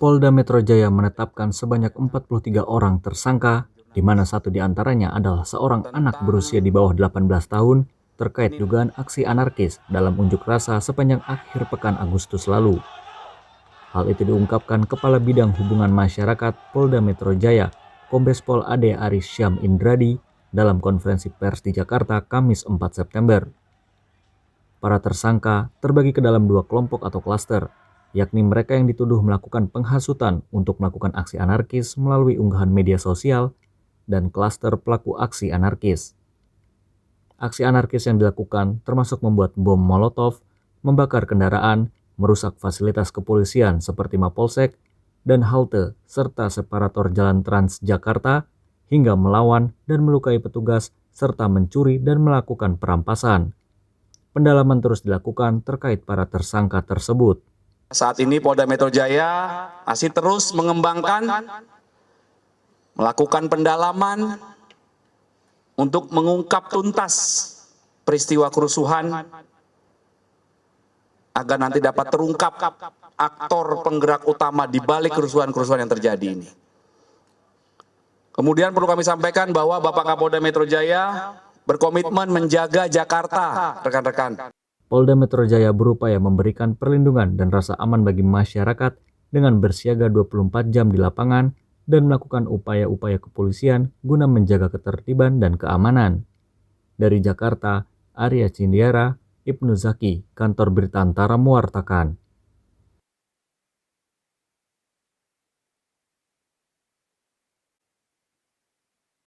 Polda Metro Jaya menetapkan sebanyak 43 orang tersangka, di mana satu di antaranya adalah seorang anak berusia di bawah 18 tahun terkait dugaan aksi anarkis dalam unjuk rasa sepanjang akhir pekan Agustus lalu. Hal itu diungkapkan Kepala Bidang Hubungan Masyarakat Polda Metro Jaya, Kombes Pol Ade Aris Syam Indradi, dalam konferensi pers di Jakarta Kamis 4 September. Para tersangka terbagi ke dalam dua kelompok atau klaster, yakni mereka yang dituduh melakukan penghasutan untuk melakukan aksi anarkis melalui unggahan media sosial dan klaster pelaku aksi anarkis. Aksi anarkis yang dilakukan termasuk membuat bom molotov, membakar kendaraan, merusak fasilitas kepolisian seperti Mapolsek dan halte serta separator jalan Trans Jakarta, hingga melawan dan melukai petugas serta mencuri dan melakukan perampasan. Pendalaman terus dilakukan terkait para tersangka tersebut. Saat ini Polda Metro Jaya masih terus mengembangkan, melakukan pendalaman untuk mengungkap tuntas peristiwa kerusuhan agar nanti dapat terungkap aktor penggerak utama di balik kerusuhan-kerusuhan yang terjadi ini. Kemudian perlu kami sampaikan bahwa Bapak Kapolda Metro Jaya berkomitmen menjaga Jakarta, rekan-rekan. Polda Metro Jaya berupaya memberikan perlindungan dan rasa aman bagi masyarakat dengan bersiaga 24 jam di lapangan dan melakukan upaya-upaya kepolisian guna menjaga ketertiban dan keamanan. Dari Jakarta, Arya Cindiara, Ibnu Zaki, Kantor Berita Antara mewartakan.